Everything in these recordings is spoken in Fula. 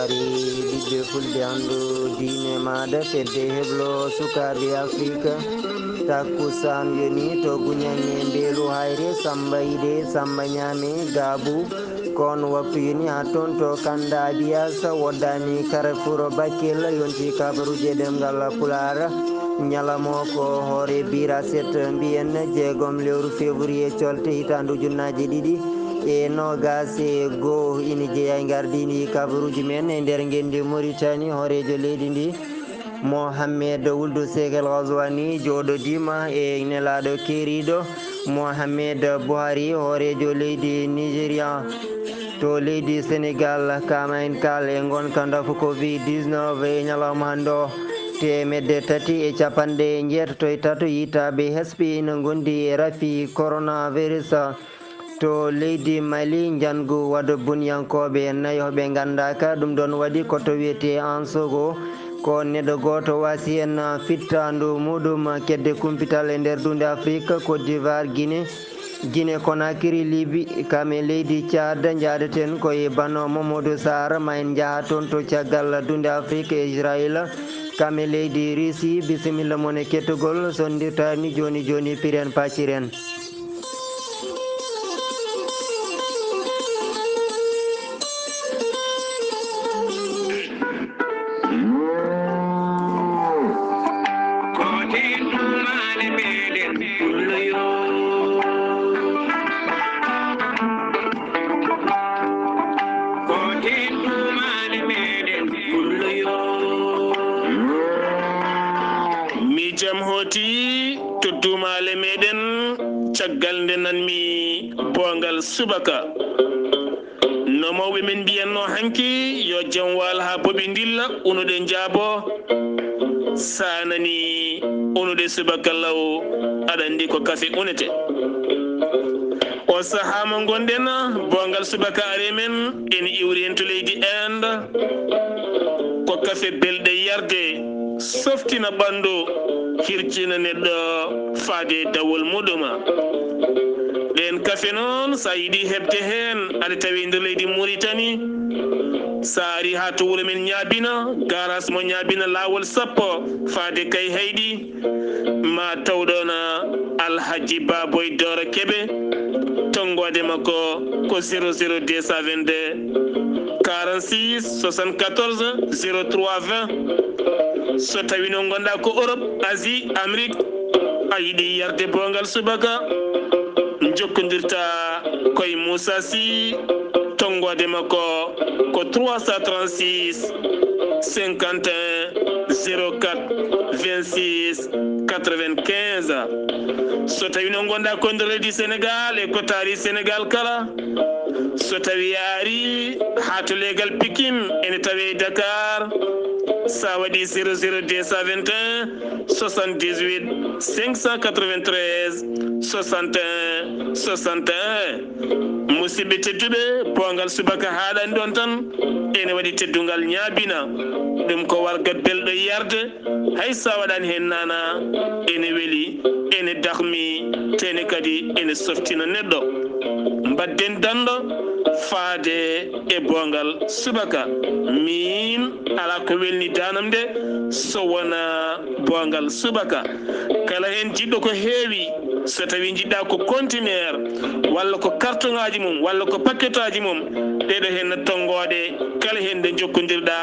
sukari ɓiɓɓe fulɓe andu diine maɗa fedde heblo sukaɓe afrique takkusan yoni to guñange mbeelu hayre samba yiɗe samba ñaame gaabu kon waktu yoni ha toon to kanda abiyasa woddani carrefour bakel yonti kabaruji ɗemgal pular ñalamo ko hoore bira set mbiyen jeegom lewru février colte hitandu ujunnaje ɗiɗi e nogas e goho ina jeeya e gardini kabaruji men e nder gendi Mauritanie hoorejo leydi ndi Mohamed Wuld Seck El Ghazouani joɗodima e nelaɗo keeriɗo Mohamed Buhari hoorejo leydi Nigéria to leydi Sénégal kama en kal e gonka dafu Covid-19 e ñalawma hande o temedde tati e capanɗe jeetato e tato yitaɓe hesɓe ina gondi e rafi coronavirus to leydi Mali jangu waɗa buniyankoɓe nayoɓe gandaka ɗum ɗon waɗi koto wiyete Ansogo ko neɗɗo goto wasi hen fittandu muɗum kedde kumpital e nder dunde Afrique Côte d'Ivoire Guinée Conakry Libye kame leydi Tchad jaadeten koye bano Mamadou Sarr ma en jaaha toon to caggal dunde Afrique e Israël kame leydi Russie bisimilla mon e kettugol sondirtani joni piren paciren. Tuttumale meɗen caggal nde nanmi bongal subaka no mawɓe men mbiyanno hanki yo jam wal ha boɓe dilla unuɗe jaabo sanani unuɗe subaka law aɗa andi ko kafe unete o saaha mo gonɗen bongal subaka are men ene iwri hen to leydi Inde ko kafe belɗe yarde softina ɓandu hirjina neɗɗo faade dawol muɗuma ɗen kafe noon sa yiiɗi heɓde hen aɗa tawi nder leydi Mauritanie sa ari ha to wuuro men ñaabina garas mo ñaabina lawol sappo faade kay hayɗi ma tawɗona Alhaji Baboy Doro Keɓe tonggode makko ko 00222 46 74 03 20 so tawi no gonɗa ko Europe Asie Amérique a yiiɗi yarde bongal subaka jokkodirta koye Moussa Sy tonggode makko ko 336 51 04 26 95 so tawi no gonɗa ko nder leydi Sénégal e kotari Sénégal kala so tawi ari ha to legal Pikine ene tawe Dakar sa waɗi 00221 78 593 61 61 musidɓe tedduɓe bongal subaka haɗani ɗon tan ene waɗi teddungal ñaabina ɗum ko wargat belɗo yarde hay sa waɗani hen nana ene weeli ene dahmi tene kadi ene softina neɗɗo mbadden dando faade e bongal subaka min ala ko welni danam nde so wona bongal subaka kala hen jiɗɗo ko heewi so tawi jiɗɗa ko conteneur walla ko carton ngaji mum walla ko paquet aji mum ɗeɗo hen tonggode kala hen nde jokkodirɗa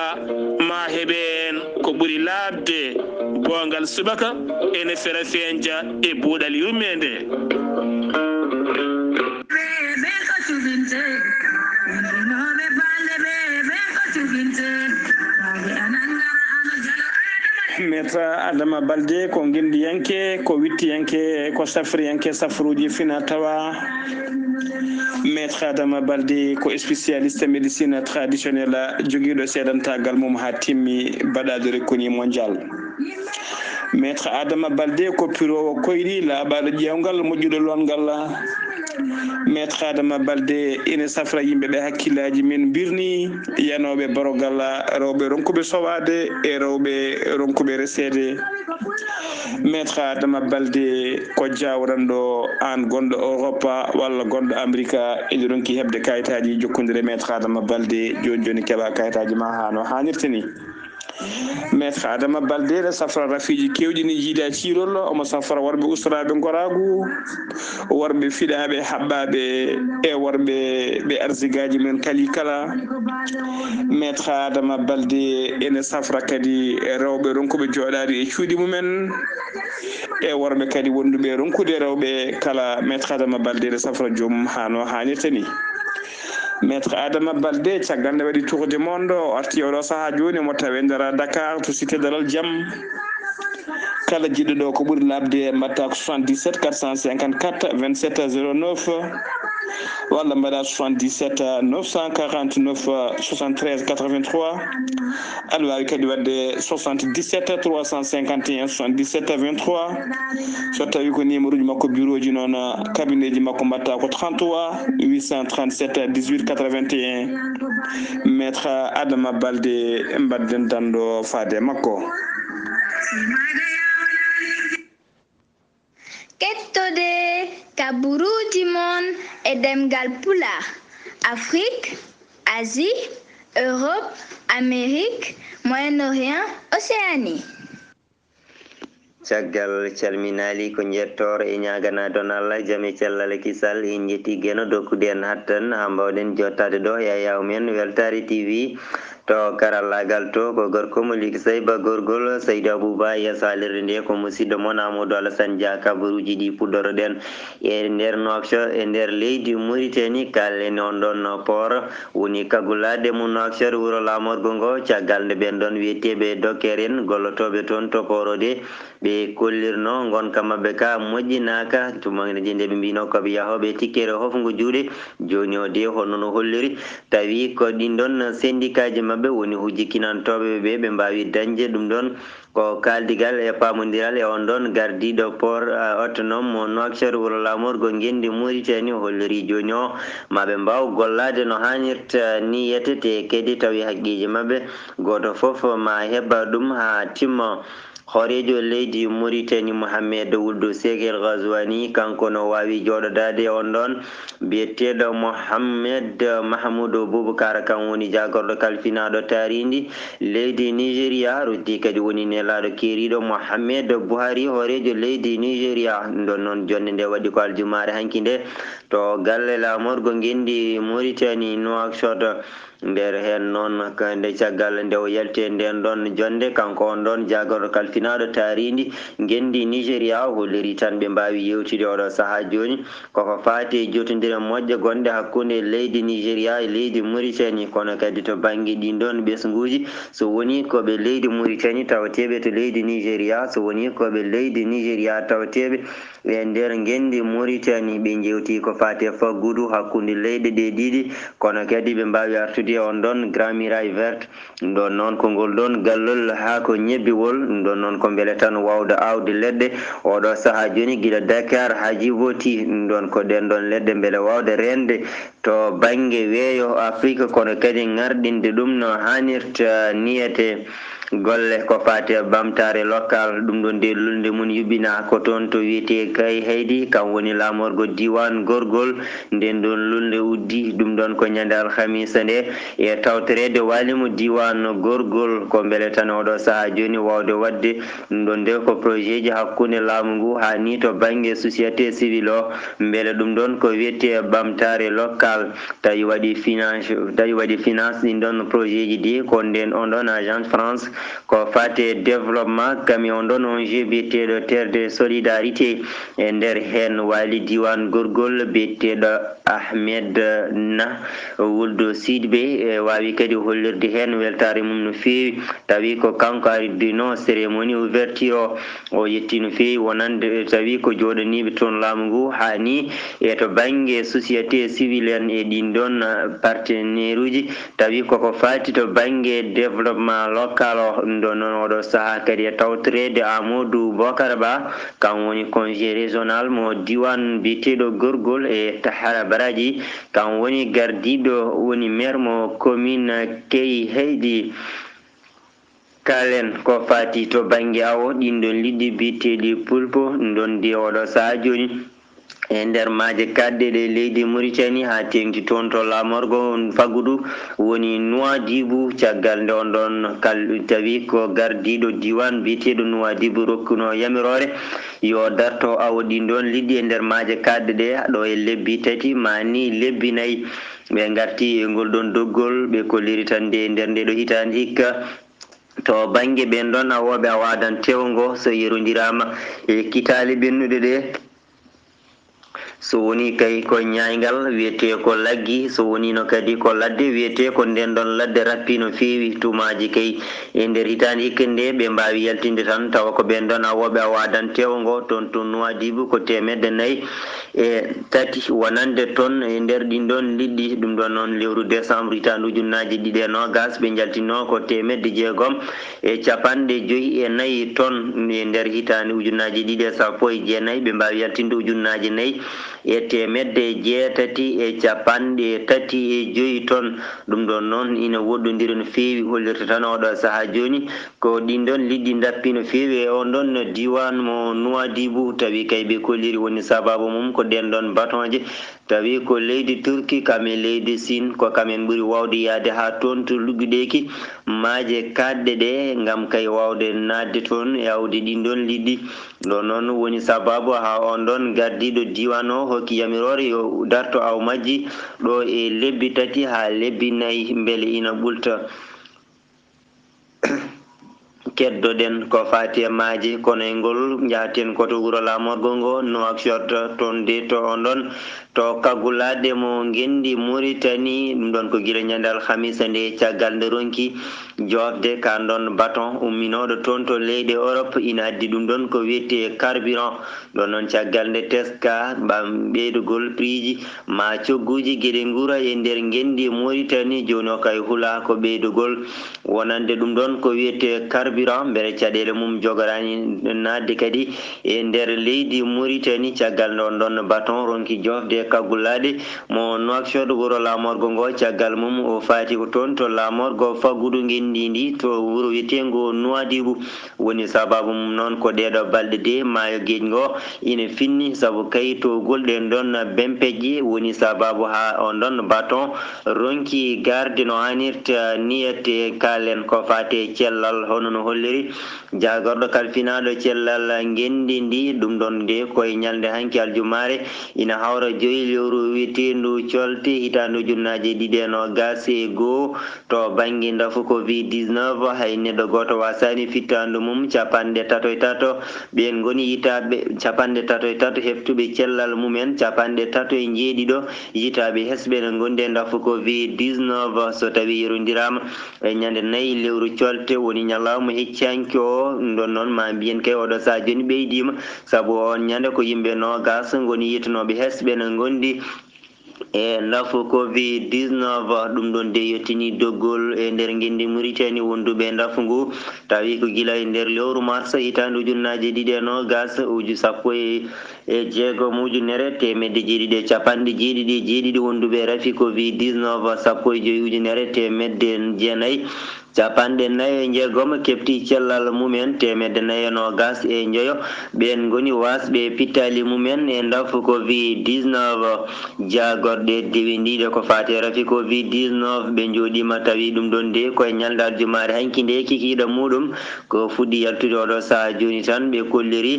ma heɓen ko ɓuuri labde bongal subaka ene fera fenja e buuɗal yummede. Meta Adama Balde ko guindiyanke ko wittiyanke ko safriyanke safruji fina tawa Maître Adama Balde ko spécialiste médecine traditionnelle joguiɗo seedantagal mum ha timmi baɗade reconi mondial maître Adama Balde ko pirowo koyɗi laaɓaɗo ƴewngal moƴƴuɗo longal maître Adama Balde ina safra yimɓeɓe hakkillaji min birni yanoɓe barogal rewɓe ronkuɓe sowade e rewɓe ronkuɓe resede maître Adama Balde ko jawranɗo an gonɗo Europe walla gonɗo Amérique ene ronki hebde kayitaji jokkodire maître Adama Balde joni keeɓa kayitaji ma ha no hannirta ni maître Adama Balde ne safra rafiji kewɗi ni jiida cirol omo safra worɓe ustaraɓe goragu worɓe fiɗaɓe haɓɓaɓe e worɓe ɓe arsigaji men kali kala maître Adama Balde ene safra kadi rewɓe ronkuɓe joɗade e cuuɗi mumen e worɓe kadi wonduɓe ronkude rewɓe kala maître Adama Balde ne safra joomum ha no hannirta ni maître Adama Balde caggal nde waɗi tour du monde o arti oɗo saaha joni mo tawe nder Dakar to cité dalal jaam kala jiɗɗo ɗo ko ɓuuri labde mbatta ko 77 454 27 09 walla mbaɗa 77 949 73 83 aɗa wawi kadi wadde 77 351 77 23 so tawi ko numéro uji makko bureau ji noon cabinet ji makko mbatta ko 33 837 18 81 maître Adama Balde mbadden danɗo faade makko. Kettode kaburuji mon e demgal pulaar Afrique, Asie, Europe, Amérique, Moyen-Orient, Océanie. caggal calminali ko jettoro e ñagana don Allah jami cellal kisal en jetti geno dokkude en hattan ha mbawden jottade ɗo yayaw men Weltare TV to karallagal to ko gorko mo liki sayba gorgol Seydou Abouba ya salirde nde ko musidɗo mon Amadou Alassane Dia kabaruji ɗi puɗɗoroɗen e nder Nouakchott e nder leydi Mauritanie kallen on ɗon port woni kagulade mo Nouakchott wuro lamorgo ngo caggal nde ɓen ɗon wiyeteɓe docker en gollotoɓe toon to porode ɓe kollirno gonka mabɓe ka moƴƴinaka tumaji nde ɓe mbino koɓe yahoɓe tikkere hofngo juuɗe joni o de honno no holliri tawi ko ɗin ɗon syndicat ji mabɓe woni hujjikinantoɓe ɓe mbawi dañde ɗum ɗon ko kaldigal e pamodiral e on ɗon gardiɗo port autonome mo Nouakchott wuro lamorgo gendi Mauritanie holliri joni o maɓe mbaw gollade no hannirta ni yetete kadi tawi haqqiji mabɓe goto foof ma heɓa ɗum ha timma horejo leydi Mauritanie Mohamed Wuld Seck El Ghazouani kanko no wawi joɗodade on ɗon biyeteɗo Mohamed Mahmoudou Boubacar kan woni jagorɗo kalfinaɗo tarindi leydi Nigéria roddi kadi woni nelaɗo keeriɗo Mohamed Buhari horejo leydi Nigéria ɗon noon jonde nde waɗi ko aljumare hanki nde to galle lamorgo gendi Mauritanie Nouakchott nder hen noon nde caggal nde o yalte nden ɗon jonde kanko on ɗon jagorɗo kalfinaɗo tarindi gendi Nigéria holliri tan ɓe mbawi yewtide oɗo saaha joni koko fati jotodire moƴƴe gonɗe hakkude leydi Nigéria e leydi Mauritanie kono kadi to banggue ɗin ɗon ɓesguji so woni koɓe leydi Mauritanie tawateɓe to leydi Nigéria so woni koɓe leydi Nigéria tawateɓe e nder gendi Mauritanie ɓe jewti ko fati faggudu hakkude leyɗe ɗe ɗiɗi kono kadi ɓe mbawi artude on ɗon Grand Muraille Verte ɗon noon ko ngol ɗon gallol ha ko ñebbiwol ɗon noon ko beele tan wawde awde leɗɗe oɗo saaha joni guila Dakar ha Djibouti ɗon ko ɗen ɗon leɗɗe beele wawde rende to banggue weeyo Afrique kono kadi ngardinde ɗum no hannirta niyete golle ko fati bamtare local ɗum ɗon nde lulde mum yuɓɓina ko toon to wiyete kay haydi kam woni lamorgo diwan gorgol nden ɗon lulde uddi ɗum ɗon ko ñande alhamisa nde e tawtorede walimo diwan gorgol ko beele tan oɗo saaha joni wawde wadde ɗum ɗon nde ko projet ji hakkude laamu ngu ha ni to banggue société civile o beele ɗum ɗon ko wiyete bamtare local tawi waɗi finance ɗin ɗon projet ji ɗi ko nden on ɗon agence France ko fate développement kami on ɗon on biyeteɗo terre de solidarité e nder hen wali diwan gorgol biyeteɗo Ahmed Na Wuld Sidibé e wawi kadi hollirde hen weltare mum no fewi tawi ko kanko aridino cérémonie ouverture o yetti no fewi wonande tawi ko joɗaniɓe toon laamu ngu hani e to banggue société civile en en e ɗin ɗon partenaire uji tawi koko fati to banggue développement local o ɗo noon oɗo saaha kadi e tawtorede Amadou Bocar Ba kan woni conseiller régional mo diwan biteɗo Gorgol e Tahara Baraji kan woni gardiɗo woni maire mo commune Key Heydi kalen ko fati to banggue awo ɗin ɗon liɗɗi biteɗi pulpo ɗon di oɗo saaha joni e nder maaje kadde ɗe leydi Mauritanie ha tengti toon to lamorgo Faggudu woni Nouadhibou caggal nde on ɗon tawi ko gardiɗo diwan biteɗo Nouadhibou rokkuno yamirore yo darto awo ɗin ɗon liɗɗi e nder maaje kadde ɗe ɗo e lebbi tati mani lebbi nayyi ɓe garti e ngol ɗon doggol ɓe kolliri tan nde nder nde ɗo hitande hikka to banggue ɓen ɗon awoɓe a wadan tewngo so yerodirama e kitali ɓennuɗe ɗe so woni kay ko ñaygal wiyete ko laggi so woni no kadi ko ladde wiyete ko nden ɗon ladde rappi no feewi tumaji kay e nder hitande hikka nde ɓe mbawi yaltinde tan tawa ko ɓen ɗon awoɓe a wadan tewngo toon to Nouadhibou ko 403 wonande tonnes e nder ɗin ɗon liɗɗi ɗum ɗon noon lewru décembre hitande ujunnaje ɗiɗi e nogas ɓe jaltino ko 654 tonnes e nder hitande ujunnaje ɗiɗi e sappo e jeenayyi ɓe mbawi yaltinde ujunnaje 4 e 635 tonnes ɗum ɗon noon ina woɗɗodiri no feewi hollirta tan oɗo saaha joni ko ɗin ɗon liɗɗi dappi no feewi e on ɗon no diwan mo Nouadhibou tawi kay ɓe kolliri woni sababu mum ko ɗen ɗon batonje tawi ko leydi Turki kamen leydi Sine ko kamen ɓuuri wawde yaade ha toon to lugguiɗeki maaje kadde ɗe gam kay wawde nadde toon e awde ɗin ɗon liɗɗi ɗo noon woni sababu ha on ɗon gardiɗo diwan o hokki yamirore yo darto aw majji ɗo e lebbi tati ha lebbi nayyi beele ina ɓulta keddoɗen ko fati e maaje kono e ngol jahaten koto wuuro lamorgo ngo Nouakchott toon de to on ɗon to kaggulade mo gendi Mauritanie ɗum ɗon ko guila ñande alhamisa nde caggal nde ronki jofde kan ɗon baton umminoɗo toon to leydi Europe ina addi ɗum ɗon ko wiyete carburant ɗon noon caggal nde teska ɓam ɓeydugol prix ji ma cogguji gueɗe guura e nder gendi Mauritanie joni o kay huula ko ɓeydugol wonande ɗum ɗon ko wiyete carburant beele caɗele mum jogorani nadde kadi e nder leydi Mauritanie caggal nde on ɗon baton ronki jofde kaggulade mo Nouakchott wuuro lamorgo ngo caggal mum o faati ko toon to lamorgo Faggudu gendindi to wuuro wiyetengo Nouadhibou woni sababu mum noon ko ɗeɗo balɗe de maayo gueej ngo ina finni saabu kayito golɗen ɗon bempeji woni sababu ha on ɗon baton ronki garde no hannirta niyete kalen ko fate cellal hono no holliri jagorɗo kalfinaɗo cellal gendi ndi ɗum ɗon de koye ñalde hanki aljumare ina hawra 5 lewru wiyetendu colte hitande ujunnaje ɗiɗi e nogas e goho to banggue ndafu Covid-19 hay neɗɗo goto wasani fittandu mum 33 ɓen goni yitaɓe 33 heftuɓe cellal mumen 37 yitaɓe hesɓe ne gonde ndafu Covid-19 so tawi yerodirama e ñande 4 lewru colte woni ñalawma heccanki o ɗon noon ma mbiyen kay oɗo sa joni ɓeydima saabu on ñande ko yimɓe nogas goni yitanoɓe hesɓe ne gondi e ndafu Covid-19 ɗum ɗon de yettini doggol e nder gendi Mauritanie wonduɓe ndafu ngu tawi ko guila e nder lewru mars hitande ujunnaje ɗiɗi e nogas uju sappo e jeegom ujunere temedde jeeɗiɗi e capanɗe jeeɗiɗi wonduɓe rafi Covid-19 sappo e joyi ujunere temedde jeenayyi capanɗe 4 e jeegom kefti cellal mumen temedde 4 e nogas e joyo ɓen goni wasɓe pittali mumen e ndafu Covid-19 jagorɗe dewindiɗe ko fate rafi Covid-19 ɓe jooɗima tawi ɗum ɗon de koye ñalde aljumare hanki nde kikiɗe muɗum ko fuɗɗi yaltude oɗo saaha joni tan ɓe kolliri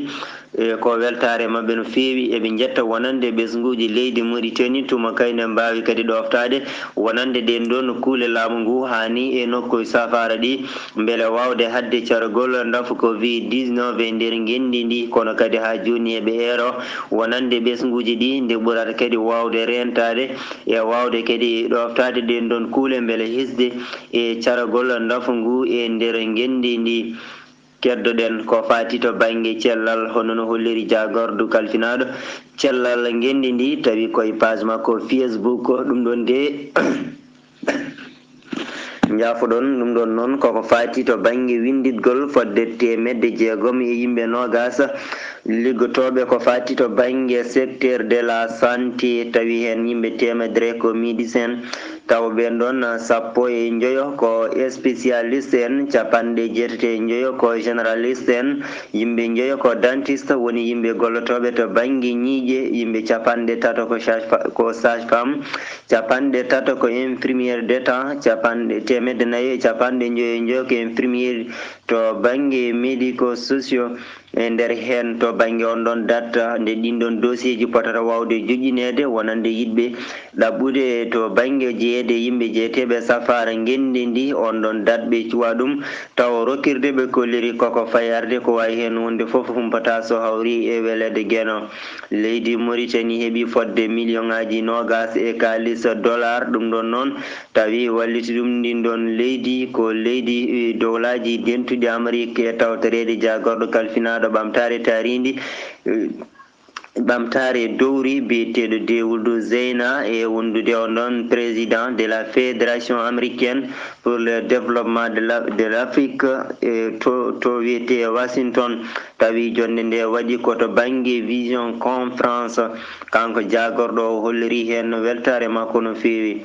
ko weltare mabɓe no feewi eɓe jetta wonande ɓesguji leydi Mauritanie tuma kayne mbawi kadi ɗoftade wonande ɗen ɗon kuule laamu ngu hani e nokku safara ɗi beele wawde hadde cargol ndafu Covid-19 e nder gendi ndi kono kadi ha joni eɓe eero wonande ɓesguji ɗi nde ɓurata kadi wawde rentade e wawde kadi ɗoftade ɗen ɗon kuule beele hisde e cargol ndafu ngu e nder gendi ndi keddoɗen ko fati to banggue cellal hono no holliri jagordu kalfinaɗo cellal gendi ndi tawi koye page makko Facebook ɗum ɗon de jaafoɗon ɗum ɗon noon koko fati to banggue winditgol fodde 600 e yimɓe nogas liggotoɓe ko fati to banggue secteur de la santé tawi hen yimɓe 100 ko médecin taw ɓen ɗon 15 ko spécialiste en 70 ko généraliste en yimɓe 9 ko dentiste woni yimɓe gollotoɓe to banggue ñiiƴe yimɓe 3 ko sage femme 3 ko infirmiére d'état 450 ko infirmiére to banggue médico sociaux e nder hen to banggue on ɗon datta nde ɗin ɗon dossier ji potata wawde joƴƴinede wonande yiɗɓe ɗaɓɓude to banggue jeeyede yimɓe jeeteɓe safara gendi ndi on ɗon datɓe cuwa ɗum taw rokkirde ɓe kolliri koko fayarde ko wawi hen hunde foof humpata so hawri e welede gueno leydi Mauritanie heeɓi fodde million ngaji 20 e kalis dollar ɗum ɗon noon tawi walliti ɗum ɗin ɗon leydi ko leydi dowlaji dentuɗi Amérique e tawtorede jagorɗo kalfinaɗo ɓamtare taridi ɓamtare dowri biyeteɗo Dewuldou Zeyna e wondude on ɗon président de la fédération américaine pour le développement de l'Afrique to wiyete Washington tawi jonde nde waɗi koto banggue vision conférence kanko jagorɗo o holliri hen weltare makko no fewi.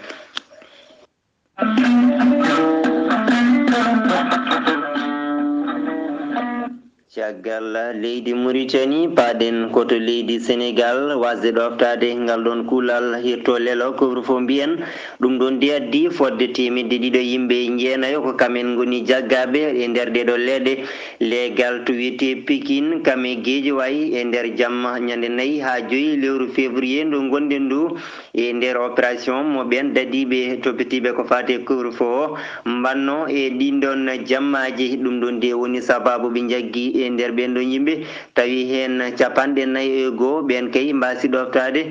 caggal leydi Mauritanie paaden koto leydi Sénégal wasde ɗoftade ngal ɗon kuulal hirto lelo couvre-feu mbiyen ɗum ɗon ndi addi fodde 200 yimɓe jeenayo ko kamen goni jaggaɓe e nder ɗeɗo leɗɗe légal to wiyete Pikine kame Guédiawaye e nder jamma ñande 4 ha 5 lewru février ndo gonɗen ndu e nder opération mo ɓen dadiɓe toppitiɓe ko fate couvre-feu o mbanno e ɗinɗon jammaji ɗum ɗon de woni sababu ɓe jaggi e nder ɓen ɗon yimɓe tawi hen 41 ɓen kay mbasi ɗoftade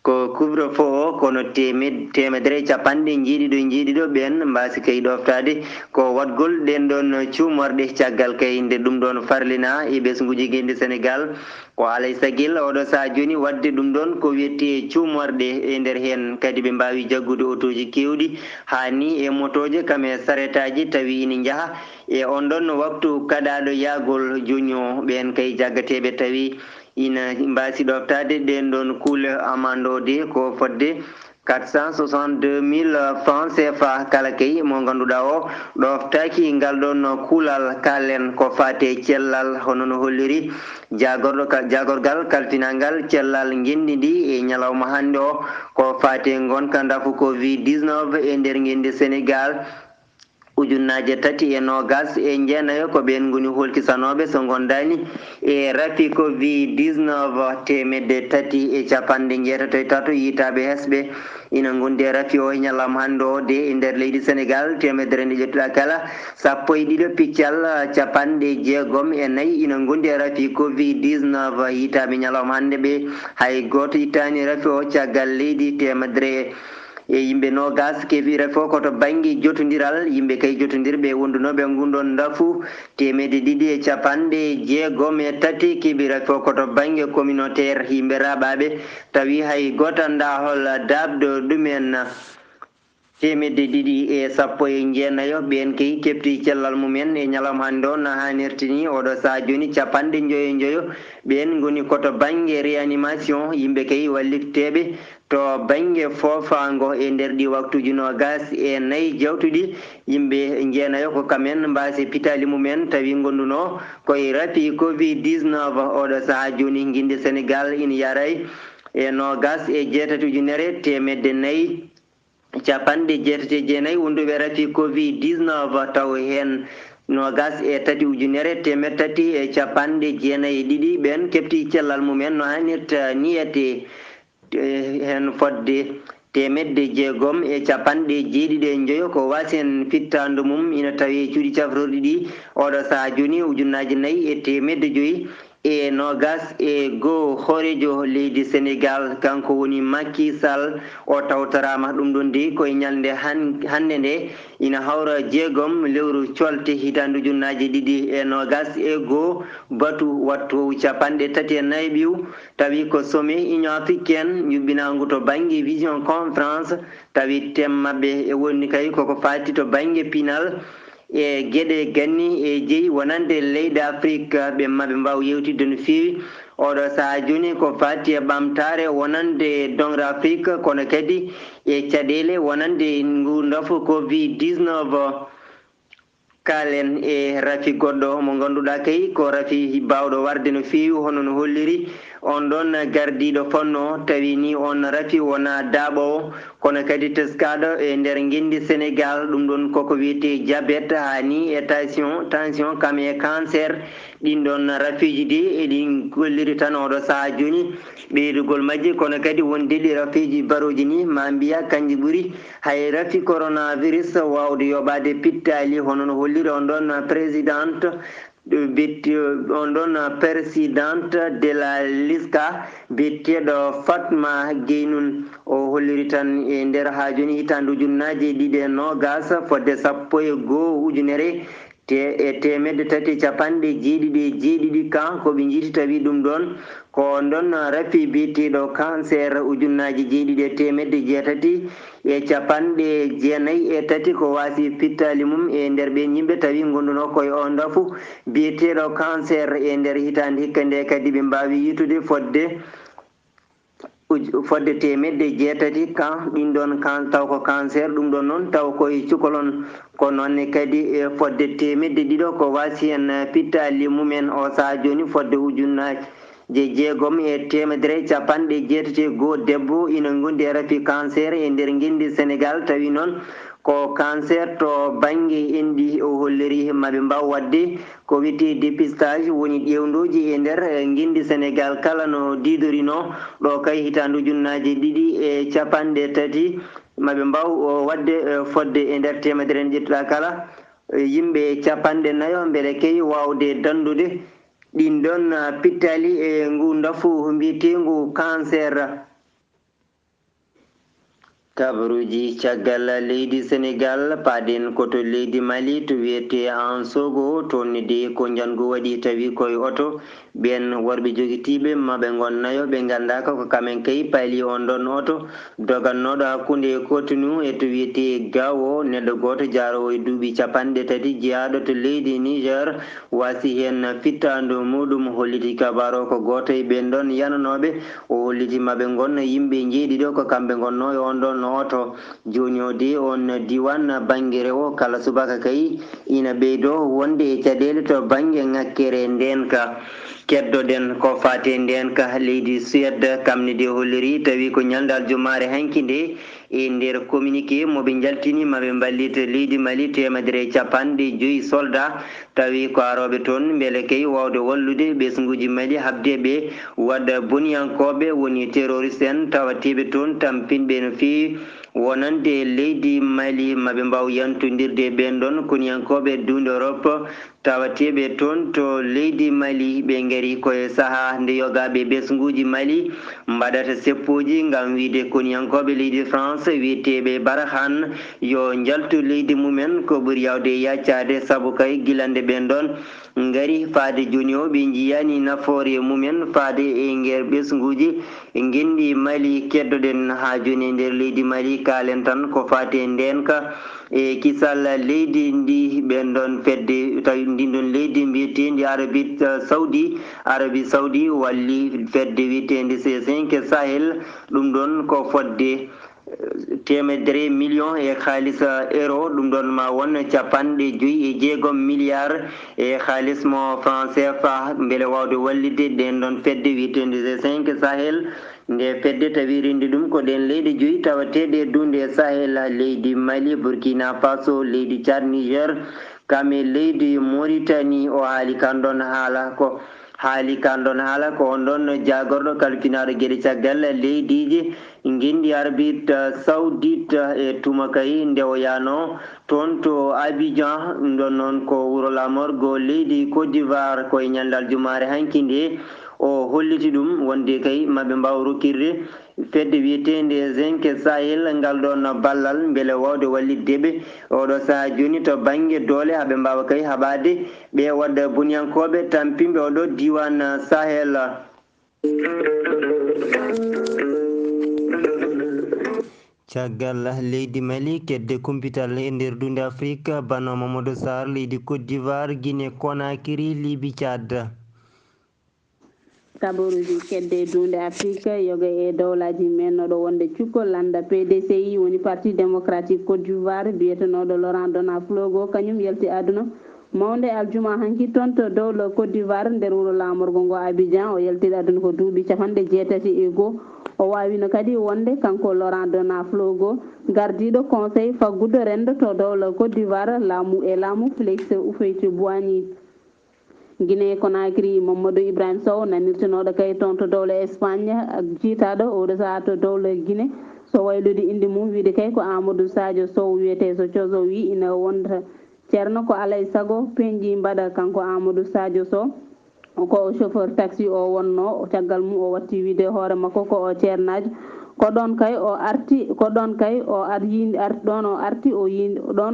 ko couvre-feu o kono temedere capanɗe jeeɗiɗo ɓen mbasi kay ɗoftade ko watgol ɗen ɗon cuumorɗe caggal kay nde ɗum ɗon farlina e ɓesguji guendi Sénégal ko alay saguel oɗo saha joni wadde ɗum ɗon ko wiyete cuumorɗe e nder hen kadi ɓe mbawi jaggude autoji kewɗi hani e motoje kame saretaji tawi ina jaaha e on ɗon waktu kaɗaɗo yaagol joño ɓen kay jaggateɓe tawi ina mbasi ɗoftade ɗen ɗon kuule amandode ko fodde 462 000 francs CFA kala kay mo ganduɗa o ɗoftaki ngal ɗon kuulal kalen ko fate cellal hono no holliri jagorgal kalfinangal cellal gendi ndi e ñalawma hande o ko fate gonka dafu Covid-19 e nder gendi Sénégal 320 e jeenayo ko ɓen goni holkisanoɓe so gondani e rafi Covid-19 363 yitaɓe hesɓe ina gondi e rafi o ñalawma hande o de e nder leydi Sénégal 100 nde ƴettuɗa kala 12 piccal 64 ina gondi e rafi Covid-19 yitaɓe ñalawma hande ɓe hay goto ittani rafi o caggal leydi 100 e yimɓe 20 keefi rafi o koto banggue jotodiral yimɓe kay jotodirɓe wondunoɓe gunɗon dafu 263 keeɓi rafi o koto banggue communautaire yimɓe raɓaɓe tawi hay goto anda hol dabdo ɗumen 219 ɓen kay kefti cellal mumen e ñalawma hande o no hannirta ni oɗo saha joni 59 ɓen goni koto banggue réanimation yimɓe kay walliteɓe to banggue fofango e nder ɗi waktuji 24 jawtuɗi yimɓe jeenayo ko kamen mbasi pitali mumen tawi gonduno koye rafi Covid-19 oɗo saha joni guinde Sénégal ina yaray e 28 capanɗe 69 wonduɓe rafi Covid-19 taw hen 2392 ɓen kefti cellal mumen no hannirta niyete hen fodde 675 ko wasi hen fittandu mum ina tawi cuuɗi cafrorɗi ɗi oɗo saha joni 4,500 e nogas e go horejo leydi Sénégal kanko woni Macky Sall o tawtarama ɗum ɗon de koye ñalde hande nde ina hawra 6 lewru colte hitandu junnaji 2021 batu wattu 34 ɓiw tawi ko sommet union africaine yuɓɓinagu to banggue vision conférence tawi tem mabɓe e woni kay koko fati to banggue pinal e gueɗe ganni e jeeyi wonande leydi Afrique ɓe maɓe mbaw yewtidde no fewi oɗo saaha joni ko fati e ɓamtare wonande dongre Afrique kono kadi e caɗele wonande ngundafu Covid-19 kalen e rafi goɗɗo mo ganduɗa kay ko rafi bawɗo warde no fewi hono no holliri on ɗon gardiɗo fonno tawi ni on rafi wona daaɓowo kono kadi teskaɗo e nder guendi Sénégal ɗum ɗon koko wiyete diabète hani e tension kam e cancer ɗin ɗon rafiji de eɗin golliri tan oɗo saaha joni ɓeydugol majji kono kadi won deɗi rafiji baroji ni ma mbiya kanji ɓuuri hay rafi coronavirus wawde yoɓade pittali hono no holliri on ɗon présidente on ɗon présidente de la LISCA bitteɗo Fatma Gueynun o holliri tan e nder ha joni hitandu junnaji 2020 fodde 11 ujunere temedde 350 kan koɓe jiiti tawi ɗum ɗon ko ɗon rafi biteɗo cancer ujunnaji 783 ko wasi pittali mum e nder ɓe yimɓe tawi gonduno koye on dafu biteɗo cancer e nder hitande hikka nde kadi ɓe mbawi yitude fodde temedde 8 kan ɗin ɗon kan taw ko cancer ɗum ɗon noon taw koye cukalon ko noonne kadi e fodde temedde 2 ko wasi hen pittali mumen o saaha joni fodde ujunnaji 681 debbo ina gondi e rafi cancer e nder guendi Sénégal tawi noon ko cancer to banggue endi o holliri maɓe mbaw wadde ko wiyete dépistage woni ƴewdoji e nder guendi Sénégal kala no didorino ɗo kay hitandu junnaji 250 maɓe mbaw wadde fodde e nder temedere ƴettuɗa kala yimɓe 40 beele kay wawde dandude ɗin ɗon pittali e ngu dafu mbiyetengu cancer. Kabaruji caggal leydi Sénégal paden koto leydi Mali to wiyete Ansogo tonnide ko jango waɗi tawi koye oto ɓen worɓe jogitiɓe maɓe gonnayo ɓe gandaka ko kamen kay paali on ɗon oto dogannoɗo hakkude Cotonou e to wiyete Gao neɗɗo goto jarowo e duuɓi 30 jeeyaɗo to leydi Niger wasi hen fittandu muɗum holliti kabaro ko goto e ɓen ɗon yananoɓe o holliti maɓe gonna yimɓe jeeɗiɗo ko kamɓe gonno e on ɗon oto joni o de on diwan banggue rewo kala subaka kay ina ɓeydo wonde e caɗele to banggue ŋakkere ndenka keddoɗen ko fate ndenka leydi Suède kamne de holliri tawi ko ñaldal jumare hankide e nder communiqué moɓe jaltini maɓe mballita leydi Mali 150 soldat tawi ko aroɓe toon beele kay wawde wallude ɓesguji Mali habdeɓe wadda boniyankoɓe woni terroriste en tawateɓe toon tampinɓe no fewi wonande leydi Mali maɓe mbaw yantodirde ɓen ɗon koniyankoɓe dunde Europe tawateɓe toon to leydi Mali ɓe gaari koye saaha nde yogaɓe ɓesguji Mali mbaɗata seppoji gam wiide koniyankoɓe leydi France wiyeteɓe Barkhane yo jaltu leydi mumen ko ɓuuri yawde yaccade saabu kay guilande ɓen ɗon gaari faade joni o ɓe jiyani nafoore mumen faade e nger ɓesguji guendi Mali keddoɗen ha joni nder leydi Mali kalen tan ko fate ndenka e kisal leydi ndi ɓen ɗon fedde tawi ndin ɗon leydi mbiyetedi Arabie Saoudi walli fedde wiyetede C5 Sahel ɗum ɗon ko fodde 100 millions e haalisa euro ɗum ɗon ma won 56 milliards e haalis mo franc CFA beele wawde wallide ɗen ɗon fedde wiyetede C5 Sahel nde fedde tawi rindi ɗum ko ɗen leydi joyi tawateɗe dunde Sahel leydi Mali Burkina Faso leydi Tchad Niger kame leydi Mauritanie o haali kan ɗon haala ko haali kan ɗon haala ko on ɗon jagorɗo kalkinaɗo gueɗe caggal leydiji guindi arbitre saoudite e tuma kay nde o yano toon to Abidjan ɗon noon ko wuro lamorgo leydi Côte d'Ivoire koye ñandal jumare hanki nde o holliti ɗum wonde kay maɓe mbaw rokkirde fedde wiyetende Zinc Sahel ngal ɗon ballal beele wawde walliddeɓe oɗo saaha joni to banggue doole haaɓe mbawa kay haɓade ɓe wadda buniyankoɓe tampimɓe oɗo diwan Sahel. caggal leydi Mali kedde kumpital e nder dunde Afrique bano Mamadou Sarr leydi Côte d'Ivoire Guinée Conakry Libye Tchad. kabaruji kedde dunde Afrique yoga e dowlaji men ɗo wonde cukkol landa PDCI woni parti démocratique Côte d'Ivoire biyetenoɗo Laurent Dona Flogo kañum yalti aduna mawde aljuma hanki toon to dowlo Côte d'Ivoire nder wuro lamorgo ngo Abidjan o yaltiɗo aduna ko duuɓi 97 o wawino kadi wonde kanko Laurent Dona Flogo gardiɗo conseil faggudo rendo to dowlo Côte d'Ivoire laamu Félix Houphouët-Boigny. Guinée Conakry Mamadou Ibrahima Sow nanirtinoɗo kay toon to dowle Espagne jiitaɗo oɗo saha to dowle Guinée so waylude inde mum wiide kay ko Amadou Sadio Sow wiyete so coso wi ina wonda ceerno ko alay saago peñji mbaɗa kanko Amadou Sadio Sow ko chauffeur taxi o wonno caggal mum o watti wiide hoore makko ko o ceernajo ko ɗon kay o arti ɗon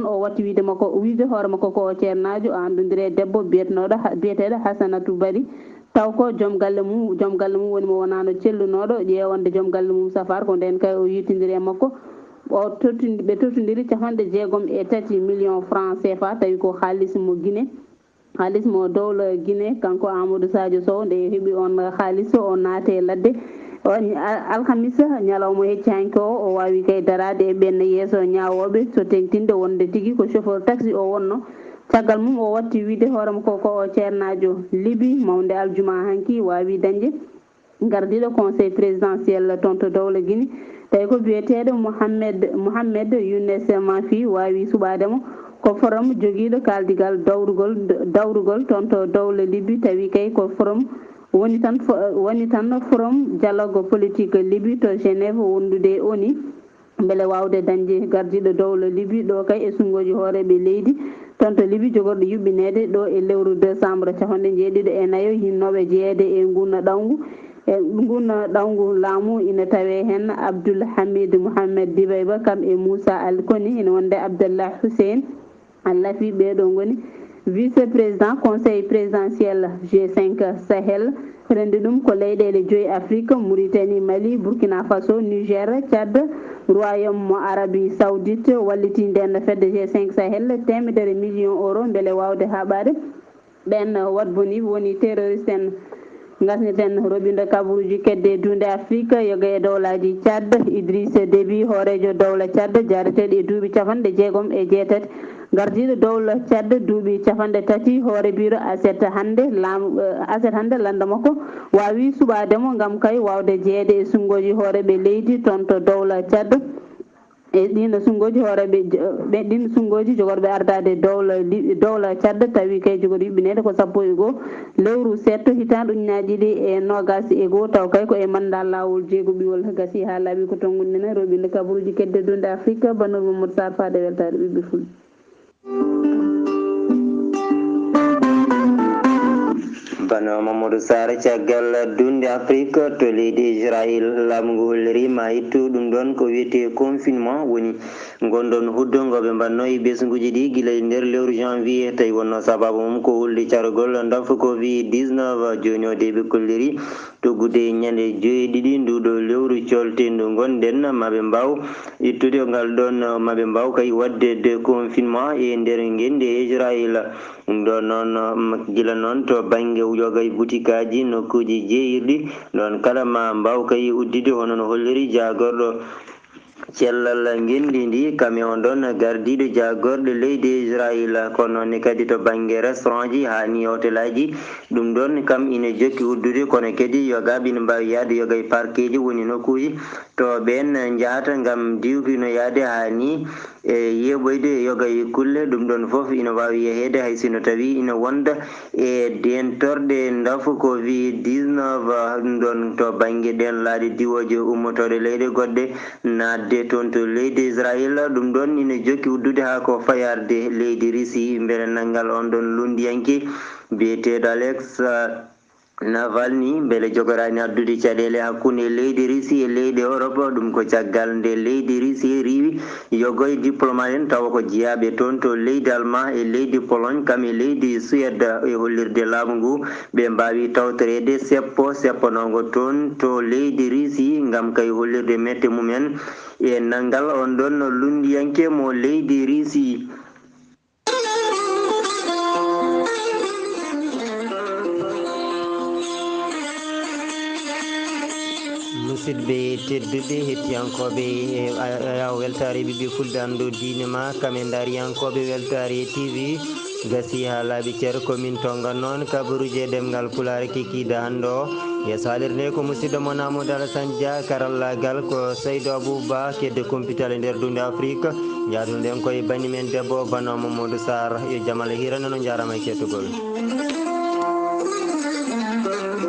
o watti wiide makko wiide hoore makko ko o ceernajo o andodiri e debbo biyeteɗo Hasanatou Bari taw ko joom galle mum woni mo wonano cellunoɗo ƴewande joom galle mum safar ko nden kay o yitidiri e makko ɓe tottodiri 63 millions francs CFA tawi ko haalis mo Guinée haalis mo dowlo Guinée kanko Amadou Sadio Sow nde heeɓi on haalis o naate ladde alhamisa ñalawma hecci hanki o wawi kay darade e ɓenne yeeso ñawoɓe so tengtinde wonde tigui ko chauffeur taxi o wonno caggal mum o watti wiide hoorema ko o ceernajo Libye mawde aljuma hanki wawi dañde gardiɗo conseil présidentiel toon to dowlo Guinée tawi ko biyeteɗo Mohamed Younes Mafi wawi suɓademo ko forum joguiɗo kaldigal dawrugol toon to dowlo Libye tawi kay ko forum woni tan forum dialogue politique Libye to Genève wondude oni beele wawde dañde gardiɗo dowlo Libye ɗo kay e sungoji hooreɓe leydi toon to Libye jogorɗo yuɓɓinede ɗo e lewru décembre 19 hinnoɓe jeeyede e nguna ɗawgu laamu ina tawe hen Abdoul Hamid Mohamed Dibayba kam e Moussa Al Koni ina wonde Abdallah Hussein Allafi ɓeɗo goni vice président conseil présidentiel G5 Sahel rende ɗum ko leyɗele 5 Afrique Mauritanie Mali Burkina Faso Niger Tchad Royaume Arabie Saoudite walliti nden fedde G5 Sahel 100 millions € beele wawde haɓade ɓen wat boni woni terroriste en gasniten robindo kabaruji kedde dunde Afrique yoga e dowlaji Tchad Idrissa Déby hoorejo dowla Tchad jareteɗo e duuɓi 68 gardiɗo dowla Tchad duuɓi 3 hoore biro aset hande landa makko wawi suɓademo gam kay wawde jeeyede e sungoji hooreɓe leydi toon to dowla Tchad e ɗin sungoji jogorɓe ardade dowla Tchad tawi kay jogori yuɓɓinede ko 11 lewru setto hitande ujunaje ɗiɗi e nogas e goho taw kay ko e mandal lawol jeego ɓiwol gasi ha laaɓi ko tonguɗene roɓinde kabaruji kedde dunde Afrique banor Mamadou Sarr faade weltade ɓiɓɓe fulɓe. bano Mamadou Sarr caggal dunde Afrique to leydi Israël laamu ngu hollirima ittu ɗum ɗon ko wiyete confinement woni gondon huddongoɓe mbanno e ɓesguji ɗi guila e nder lewru janvier tawi wonno sababu mum ko hulde cargol dafa Covid-19 joni o de ɓe kolliri toggude ñande joyiɗiɗi nduɗo lewru coltendu gonɗen maɓe mbaw ittude ngal ɗon maɓe mbaw kay wadde de confinement e nder guende Israël ɗum ɗo noon gila noon to banggue yoga e boutique aji nokkuji jeeyirɗi ɗon kala ma mbaw kay uddide hono no holliri jagorɗo cellal ngendi ndi kami on ɗon gardiɗo jagorɗo leydi Israël kono noon kadi to banggue restaurant ji hani hôtel aji ɗum ɗon kam ina jokki uddude kono kadi yogaɓe ina mbawi yaade yoga e parquet ji woni nokkuji to ɓen jahata gam diwkino yaade hani e yeɓoyde yoga e kulle ɗum ɗon foof ina wawi yehede hay sino tawi ina wonda e dentorde ndafu covid-19 ɗum ɗon to banggue ɗen laaɗe diwoje ummotoɗe leyɗe goɗɗe nadde toon to leydi Israël ɗum ɗon ina jokki uddude ha ko fayarde leydi Russie beele naggal on ɗon lundiyanke biyeteɗo Alex Navalny beele jogorani addude caɗele hakkude leydi Russie e leydi Europe ɗum ko caggal nde leydi Russie riwi yogoye diplomate en tawa ko jeeyaɓe toon to leydi Allemand e leydi Pologne kam e leydi Suède e hollirde laamu ngu ɓe mbawi tawtorede sepponongo toon to leydi Russie gam kay hollirde mette mumen e naggal on ɗon lundiyanke mo leydi Russie. musidɓe tedduɓe hettiyankoɓe weltare ɓiɓɓe fulɓe andu diine ma kamen daariyankoɓe weltare TV gasi ha laaɓi ceer commune Tonga noon kabaruji e ɗemgal pulare kikiɗe hande o yeeso halirde ko musidɗo mon Amadou Alassane Dia karallagal ko Seydou Abouba kedde computal e nder dunde Afrique jaaduɗen koye banimen debbo bano Mamadou Sarr yo jaam Allah hirana no jarama e kettugol.